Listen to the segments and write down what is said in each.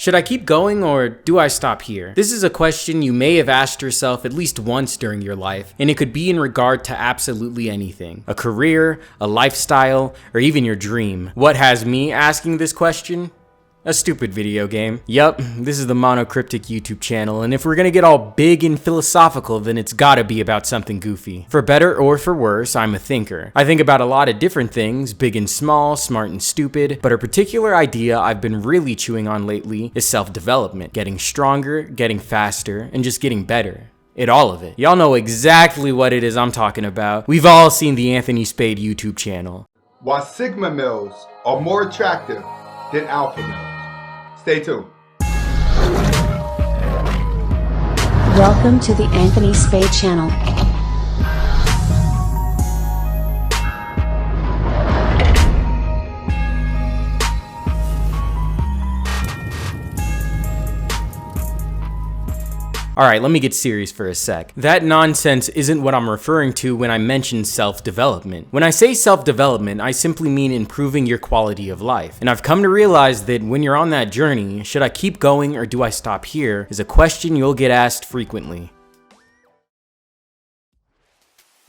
Should I keep going or do I stop here? This is a question you may have asked yourself at least once during your life, and it could be in regard to absolutely anything. A career, a lifestyle, or even your dream. What has me asking this question? A stupid video game. Yup, this is the MonoCRYPTIC YouTube channel, and if we're gonna get all big and philosophical, then it's gotta be about something goofy. For better or for worse, I'm a thinker. I think about a lot of different things, big and small, smart and stupid, but a particular idea I've been really chewing on lately is self-development. Getting stronger, getting faster, and just getting better. All of it. Y'all know exactly what it is I'm talking about. We've all seen the Anthony Spade YouTube channel. Why Sigma males are more attractive than alpha males. Stay tuned. Welcome to the Anthony Spade channel. Alright, let me get serious for a sec. That nonsense isn't what I'm referring to when I mention self-development. When I say self-development, I simply mean improving your quality of life. And I've come to realize that when you're on that journey, should I keep going or do I stop here, is a question you'll get asked frequently.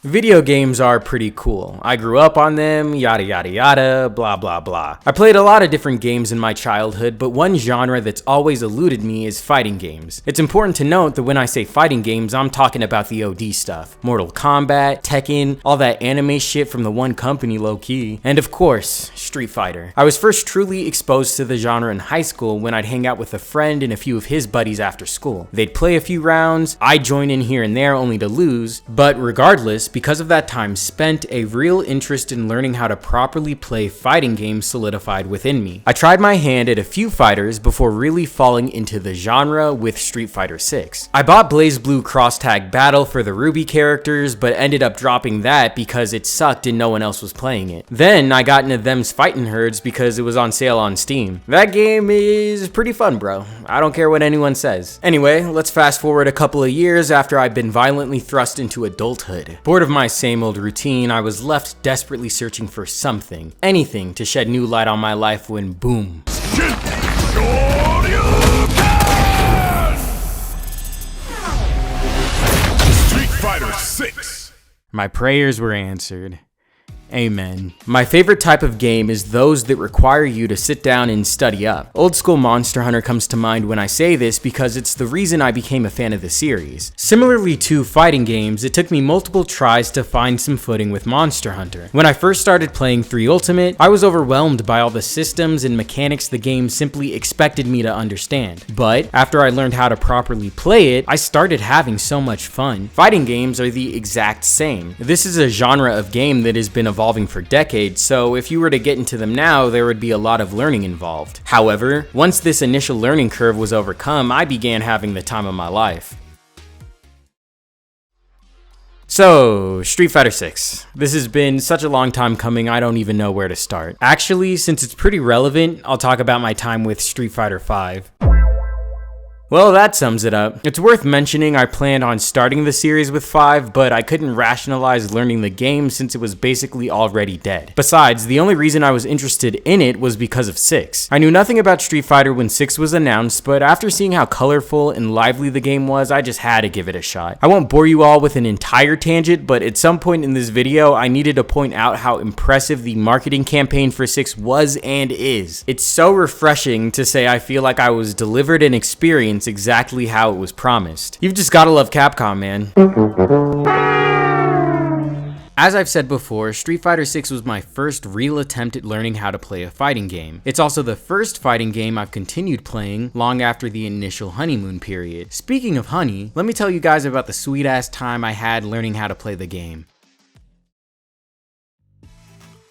Video games are pretty cool. I grew up on them, yada yada yada, blah blah blah. I played a lot of different games in my childhood, but one genre that's always eluded me is fighting games. It's important to note that when I say fighting games, I'm talking about the OD stuff. Mortal Kombat, Tekken, all that anime shit from the one company low-key, and of course, Street Fighter. I was first truly exposed to the genre in high school when I'd hang out with a friend and a few of his buddies after school. They'd play a few rounds, I'd join in here and there only to lose, but regardless, because of that time spent, a real interest in learning how to properly play fighting games solidified within me. I tried my hand at a few fighters before really falling into the genre with Street Fighter 6. I bought BlazBlue Cross Tag Battle for the Ruby characters, but ended up dropping that because it sucked and no one else was playing it. Then I got into Them's Fightin' Herds because it was on sale on Steam. That game is pretty fun, bro. I don't care what anyone says. Anyway, let's fast forward a couple of years after I'd been violently thrust into adulthood. Bored of my same old routine, I was left desperately searching for something, anything to shed new light on my life when boom. Street Fighter 6. My prayers were answered. Amen. My favorite type of game is those that require you to sit down and study up. Old school Monster Hunter comes to mind when I say this because it's the reason I became a fan of the series. Similarly to fighting games, it took me multiple tries to find some footing with Monster Hunter. When I first started playing 3 Ultimate, I was overwhelmed by all the systems and mechanics the game simply expected me to understand. But after I learned how to properly play it, I started having so much fun. Fighting games are the exact same. This is a genre of game that has been evolving for decades, so if you were to get into them now, there would be a lot of learning involved. However, once this initial learning curve was overcome, I began having the time of my life. So, Street Fighter 6. This has been such a long time coming, I don't even know where to start. Actually, since it's pretty relevant, I'll talk about my time with Street Fighter 5. Well, that sums it up. It's worth mentioning I planned on starting the series with 5, but I couldn't rationalize learning the game since it was basically already dead. Besides, the only reason I was interested in it was because of 6. I knew nothing about Street Fighter when 6 was announced, but after seeing how colorful and lively the game was, I just had to give it a shot. I won't bore you all with an entire tangent, but at some point in this video, I needed to point out how impressive the marketing campaign for 6 was and is. It's so refreshing to say I feel like I was delivered an experience exactly how it was promised. You've just gotta love Capcom, man. As I've said before, Street Fighter 6 was my first real attempt at learning how to play a fighting game. It's also the first fighting game I've continued playing long after the initial honeymoon period. Speaking of honey, let me tell you guys about the sweet ass time I had learning how to play the game.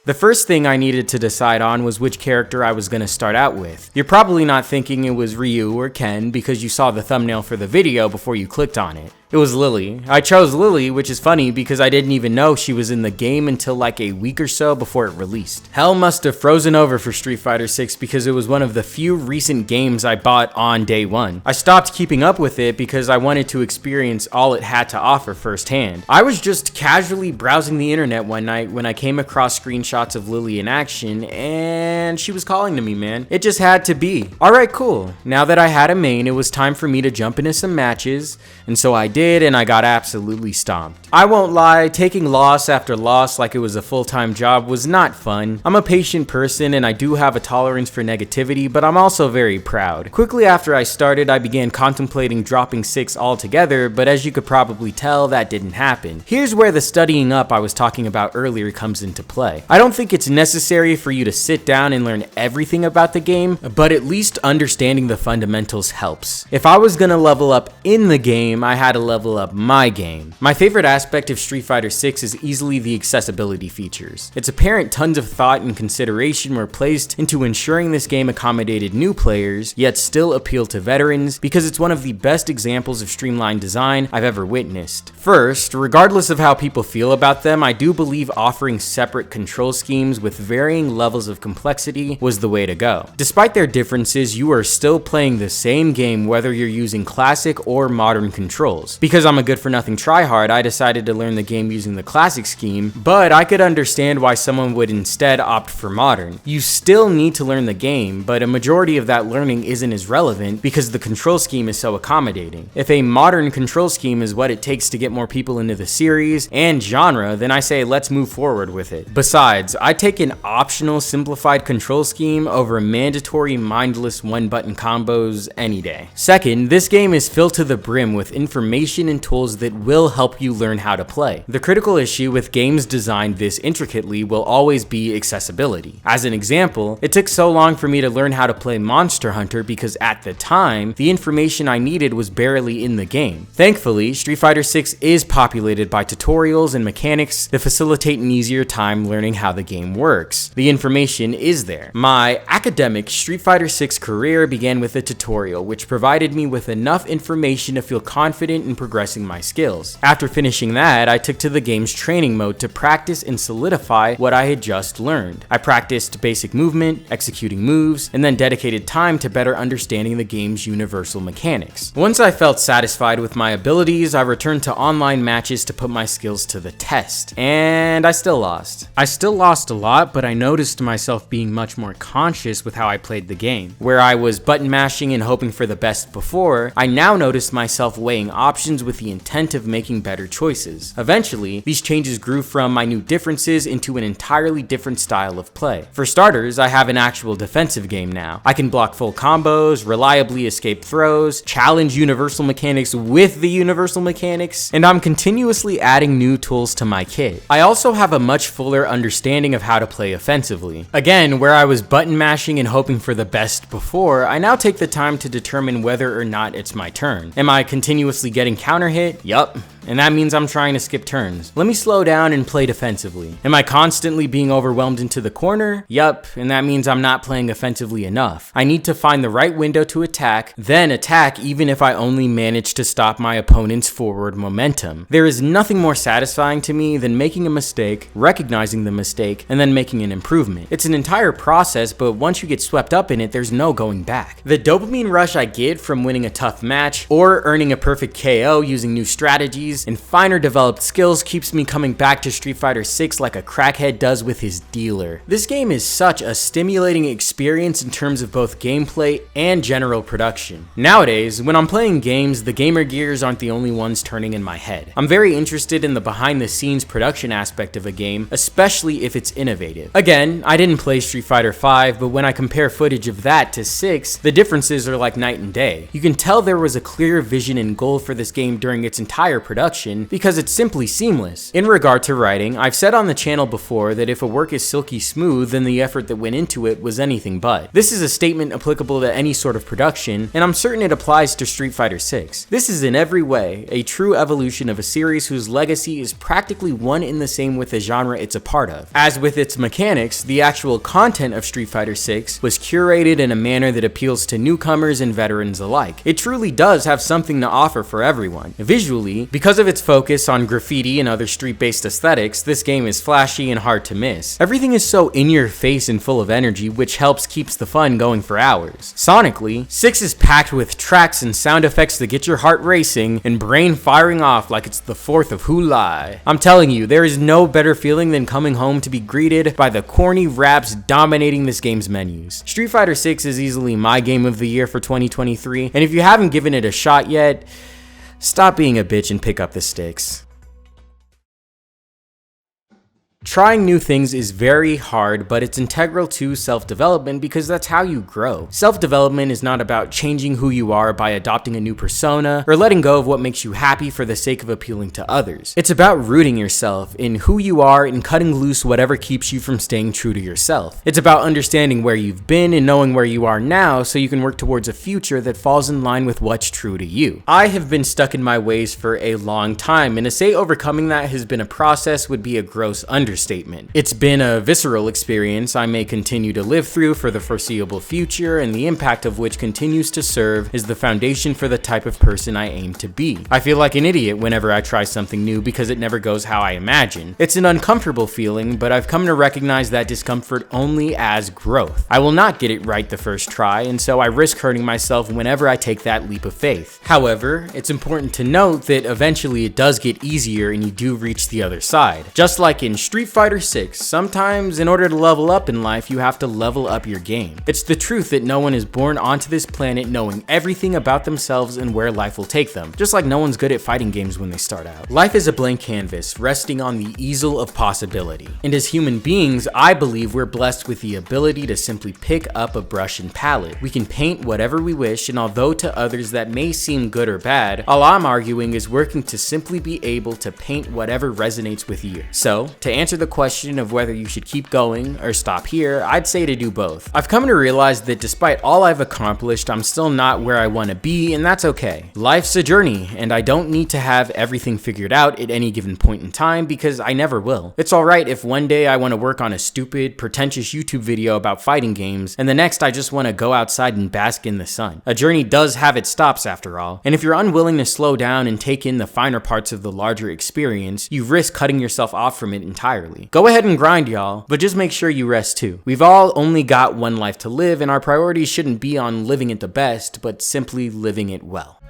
The first thing I needed to decide on was which character I was going to start out with. You're probably not thinking it was Ryu or Ken because you saw the thumbnail for the video before you clicked on it. It was Lily. I chose Lily, which is funny because I didn't even know she was in the game until like a week or so before it released. Hell must have frozen over for Street Fighter 6 because it was one of the few recent games I bought on day one. I stopped keeping up with it because I wanted to experience all it had to offer firsthand. I was just casually browsing the internet one night when I came across screenshots of Lily in action, and she was calling to me, man. It just had to be. Alright, cool. Now that I had a main, it was time for me to jump into some matches, and so I did, and I got absolutely stomped. I won't lie, taking loss after loss like it was a full-time job was not fun. I'm a patient person and I do have a tolerance for negativity, but I'm also very proud. Quickly after I started, I began contemplating dropping 6 altogether, but as you could probably tell, that didn't happen. Here's where the studying up I was talking about earlier comes into play. I don't think it's necessary for you to sit down and learn everything about the game, but at least understanding the fundamentals helps. If I was gonna level up in the game, I had to level up my game. My favorite aspect of Street Fighter 6 is easily the accessibility features. It's apparent tons of thought and consideration were placed into ensuring this game accommodated new players, yet still appealed to veterans, because it's one of the best examples of streamlined design I've ever witnessed. First, regardless of how people feel about them, I do believe offering separate control schemes with varying levels of complexity was the way to go. Despite their differences, you are still playing the same game whether you're using classic or modern controls. Because I'm a good-for-nothing tryhard, I decided to learn the game using the classic scheme, but I could understand why someone would instead opt for modern. You still need to learn the game, but a majority of that learning isn't as relevant because the control scheme is so accommodating. If a modern control scheme is what it takes to get more people into the series and genre, then I say let's move forward with it. Besides, I take an optional simplified control scheme over mandatory mindless one-button combos any day. Second, this game is filled to the brim with information and tools that will help you learn how to play. The critical issue with games designed this intricately will always be accessibility. As an example, it took so long for me to learn how to play Monster Hunter because at the time, the information I needed was barely in the game. Thankfully, Street Fighter 6 is populated by tutorials and mechanics that facilitate an easier time learning how the game works. The information is there. My academic Street Fighter 6 career began with a tutorial which provided me with enough information to feel confident in progressing my skills. After finishing that, I took to the game's training mode to practice and solidify what I had just learned. I practiced basic movement, executing moves, and then dedicated time to better understanding the game's universal mechanics. Once I felt satisfied with my abilities, I returned to online matches to put my skills to the test, and I still lost. I still lost a lot, but I noticed myself being much more conscious with how I played the game. Where I was button mashing and hoping for the best before, I now noticed myself weighing options with the intent of making better choices. Eventually, these changes grew from minute differences into an entirely different style of play. For starters, I have an actual defensive game now. I can block full combos, reliably escape throws, challenge universal mechanics with the universal mechanics, and I'm continuously adding new tools to my kit. I also have a much fuller understanding of how to play offensively. Again, where I was button mashing and hoping for the best before, I now take the time to determine whether or not it's my turn. Am I continuously getting counter hit? Yup. And that means I'm trying to skip turns. Let me slow down and play defensively. Am I constantly being overwhelmed into the corner? Yup, and that means I'm not playing offensively enough. I need to find the right window to attack, then attack even if I only manage to stop my opponent's forward momentum. There is nothing more satisfying to me than making a mistake, recognizing the mistake, and then making an improvement. It's an entire process, but once you get swept up in it, there's no going back. The dopamine rush I get from winning a tough match or earning a perfect KO using new strategies and finer developed skills keeps me coming back to Street Fighter 6 like a crackhead does with his dealer. This game is such a stimulating experience in terms of both gameplay and general production. Nowadays, when I'm playing games, the gamer gears aren't the only ones turning in my head. I'm very interested in the behind the scenes production aspect of a game, especially if it's innovative. Again, I didn't play Street Fighter 5, but when I compare footage of that to 6, the differences are like night and day. You can tell there was a clear vision and goal for this game during its entire production. production because it's simply seamless. In regard to writing, I've said on the channel before that if a work is silky smooth, then the effort that went into it was anything but. This is a statement applicable to any sort of production, and I'm certain it applies to Street Fighter 6. This is in every way a true evolution of a series whose legacy is practically one in the same with the genre it's a part of. As with its mechanics, the actual content of Street Fighter 6 was curated in a manner that appeals to newcomers and veterans alike. It truly does have something to offer for everyone. Visually, because of its focus on graffiti and other street-based aesthetics, this game is flashy and hard to miss. Everything is so in your face and full of energy, which keeps the fun going for hours. Sonically, 6 is packed with tracks and sound effects that get your heart racing and brain firing off like it's the 4th of July. I'm telling you, there is no better feeling than coming home to be greeted by the corny raps dominating this game's menus. Street Fighter 6 is easily my game of the year for 2023, and if you haven't given it a shot yet, stop being a bitch and pick up the sticks. Trying new things is very hard, but it's integral to self-development because that's how you grow. Self-development is not about changing who you are by adopting a new persona or letting go of what makes you happy for the sake of appealing to others. It's about rooting yourself in who you are and cutting loose whatever keeps you from staying true to yourself. It's about understanding where you've been and knowing where you are now so you can work towards a future that falls in line with what's true to you. I have been stuck in my ways for a long time, and to say overcoming that has been a process would be a gross understatement. It's been a visceral experience I may continue to live through for the foreseeable future, and the impact of which continues to serve as the foundation for the type of person I aim to be. I feel like an idiot whenever I try something new because it never goes how I imagine. It's an uncomfortable feeling, but I've come to recognize that discomfort only as growth. I will not get it right the first try, and so I risk hurting myself whenever I take that leap of faith. However, it's important to note that eventually it does get easier and you do reach the other side. Just like in Street Fighter 6, sometimes in order to level up in life, you have to level up your game. It's the truth that no one is born onto this planet knowing everything about themselves and where life will take them, just like no one's good at fighting games when they start out. Life is a blank canvas, resting on the easel of possibility. And as human beings, I believe we're blessed with the ability to simply pick up a brush and palette. We can paint whatever we wish, and although to others that may seem good or bad, all I'm arguing is working to simply be able to paint whatever resonates with you. So, to answer the question of whether you should keep going or stop here, I'd say to do both. I've come to realize that despite all I've accomplished, I'm still not where I want to be, and that's okay. Life's a journey, and I don't need to have everything figured out at any given point in time because I never will. It's alright if one day I want to work on a stupid, pretentious YouTube video about fighting games, and the next I just want to go outside and bask in the sun. A journey does have its stops after all, and if you're unwilling to slow down and take in the finer parts of the larger experience, you risk cutting yourself off from it entirely. Go ahead and grind, y'all, but just make sure you rest too. We've all only got one life to live, and our priorities shouldn't be on living it the best, but simply living it well.